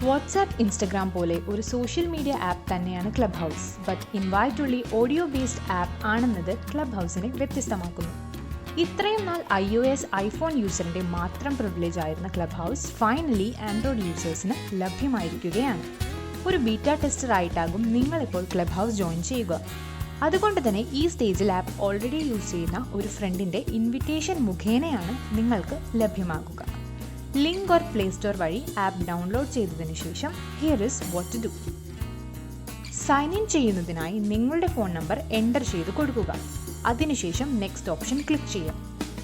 WhatsApp, Instagram പോലെ ഒരു social media app തന്നെയാണ് ക്ലബ് ഹൗസ്. ബട്ട് ഇൻവൈറ്റ് ഉള്ളി ഓഡിയോ ബേസ്ഡ് ആപ്പ് ആണെന്നത് ക്ലബ് ഹൗസിനെ വ്യത്യസ്തമാക്കുന്നു. ഇത്രയും നാൾ iOS, iPhone യൂസറിൻ്റെ മാത്രം പ്രിവിലേജ് ആയിരുന്ന ക്ലബ് ഹൗസ് ഫൈനലി ആൻഡ്രോയിഡ് യൂസേഴ്സിന് ലഭ്യമായിരിക്കുകയാണ്. ഒരു ബീറ്റ ടെസ്റ്റർ ആയിട്ടാകും നിങ്ങളിപ്പോൾ ക്ലബ് ഹൗസ് ജോയിൻ ചെയ്യുക. അതുകൊണ്ട് തന്നെ ഈ സ്റ്റേജിൽ ആപ്പ് ഓൾറെഡി യൂസ് ചെയ്യുന്ന ഒരു ഫ്രണ്ടിൻ്റെ ഇൻവിറ്റേഷൻ മുഖേനയാണ് നിങ്ങൾക്ക് ലഭ്യമാകുക. ലിങ്ക് ഓർ പ്ലേ സ്റ്റോർ വഴി ആപ്പ് ഡൗൺലോഡ് ചെയ്തതിനു ശേഷം here is what to do. Sign in ചെയ്യുന്നതിനായി നിങ്ങളുടെ ഫോൺ നമ്പർ എൻ്റർ ചെയ്ത് കൊടുക്കുക. അതിനുശേഷം നെക്സ്റ്റ് ഓപ്ഷൻ ക്ലിക്ക് ചെയ്യാം.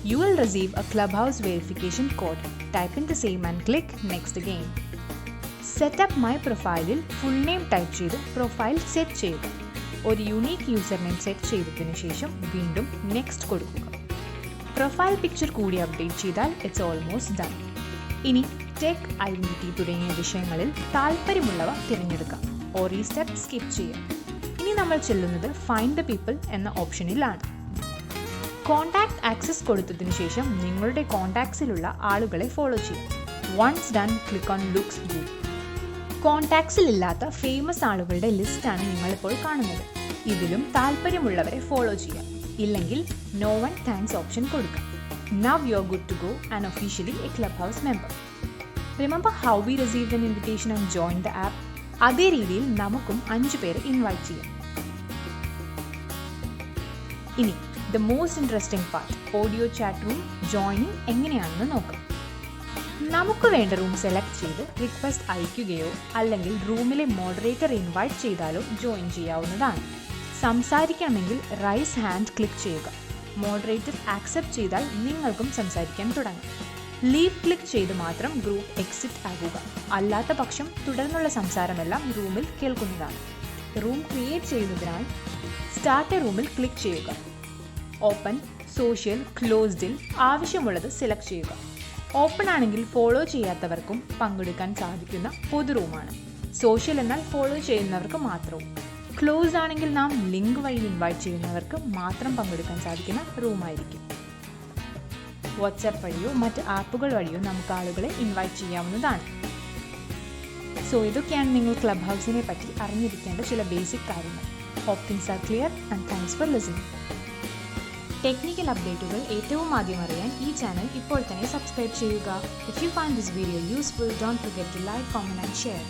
You will receive a Clubhouse verification code. Type in the same and click next again. Set up my പ്രൊഫൈലിൽ full name type ചെയ്ത് profile set ചെയ്യുക. ഒരു യുണീക്ക് യൂസർ നെയിം സെറ്റ് ചെയ്തതിനു ശേഷം വീണ്ടും നെക്സ്റ്റ് കൊടുക്കുക. Profile picture കൂടി അപ്ഡേറ്റ് ചെയ്താൽ ഇറ്റ്സ് ഓൾമോസ്റ്റ് ഡൺ. ഇനി ടെക്, ഐഡന്റിറ്റി തുടങ്ങിയ വിഷയങ്ങളിൽ താല്പര്യമുള്ളവ തിരഞ്ഞെടുക്കാം. ഓർ ഈ സ്റ്റെപ്പ് സ്കിപ്പ് ചെയ്യാം. ഇനി നമ്മൾ ചെല്ലുന്നത് ഫൈൻഡ് ദ പീപ്പിൾ എന്ന ഓപ്ഷനിലാണ്. കോൺടാക്ട് ആക്സസ് കൊടുത്തതിനു ശേഷം നിങ്ങളുടെ കോൺടാക്ട്സിലുള്ള ആളുകളെ ഫോളോ ചെയ്യാം. Once done, click on looks good. കോൺടാക്ട്സിലില്ലാത്ത ഫേമസ് ആളുകളുടെ ലിസ്റ്റാണ് നിങ്ങളിപ്പോൾ കാണുന്നത്. ഇതിലും താല്പര്യമുള്ളവരെ ഫോളോ ചെയ്യാം. ഇല്ലെങ്കിൽ നോ വൺ താങ്ക്സ് ഓപ്ഷൻ കൊടുക്കാം. Now you're good to go and officially a Clubhouse member. Remember how we received an invitation and joined the app? അതേ രീതിയിൽ നമുക്കും 5 പേരെ ഇൻവൈറ്റ് ചെയ്യാം. ഇനി the most interesting part, audio chat room joining എങ്ങനെയാണെന്ന് നോക്കാം. നമുക്ക് വേണ്ട റൂം സെലക്ട് ചെയ്ത് റിക്വസ്റ്റ് അയക്കുകയോ അല്ലെങ്കിൽ റൂമിലെ മോഡറേറ്റർ ഇൻവൈറ്റ് ചെയ്താലോ ജോയിൻ ചെയ്യാവുന്നതാണ്. സംസാരിക്കണമെങ്കിൽ റൈസ് ഹാൻഡ് ക്ലിക്ക് ചെയ്യുക. മോഡറേറ്റർ ആക്സെപ്റ്റ് ചെയ്താൽ നിങ്ങൾക്കും സംസാരിക്കാൻ തുടങ്ങാം. ലീവ് ക്ലിക്ക് ചെയ്ത് മാത്രം ഗ്രൂപ്പ് എക്സിറ്റ് ആകുക. അല്ലാത്ത പക്ഷം തുടർന്നുള്ള സംസാരമെല്ലാം റൂമിൽ കേൾക്കുന്നതാണ്. റൂം ക്രിയേറ്റ് ചെയ്യുന്നതിനായി സ്റ്റാർട്ട് റൂമിൽ ക്ലിക്ക് ചെയ്യുക. ഓപ്പൺ, സോഷ്യൽ, ക്ലോസ്ഡിൽ ആവശ്യമുള്ളത് സെലക്ട് ചെയ്യുക. ഓപ്പൺ ആണെങ്കിൽ ഫോളോ ചെയ്യാത്തവർക്കും പങ്കെടുക്കാൻ സാധിക്കുന്ന പൊതു റൂമാണ്. സോഷ്യൽ എന്നാൽ ഫോളോ ചെയ്യുന്നവർക്ക് മാത്രവും. ക്ലോസ് ആണെങ്കിൽ നാം ലിങ്ക് വഴി ഇൻവൈറ്റ് ചെയ്യുന്നവർക്ക് മാത്രം പങ്കെടുക്കാൻ സാധിക്കുന്ന റൂമായിരിക്കും. വാട്സാപ്പ് വഴിയോ മറ്റ് ആപ്പുകൾ വഴിയോ നമുക്ക് ആളുകളെ ഇൻവൈറ്റ് ചെയ്യാവുന്നതാണ്. സോ ഇതൊക്കെയാണ് നിങ്ങൾ ക്ലബ് ഹൗസിനെ പറ്റി അറിഞ്ഞിരിക്കേണ്ട ചില ബേസിക് കാര്യങ്ങൾ. Hope things are clear and thanks for listening. Technical അപ്ഡേറ്റുകൾ ഏറ്റവും ആദ്യം അറിയാൻ ഈ ചാനൽ ഇപ്പോൾ തന്നെ സബ്സ്ക്രൈബ് ചെയ്യുക. If you find this video useful, don't forget to like, comment and share.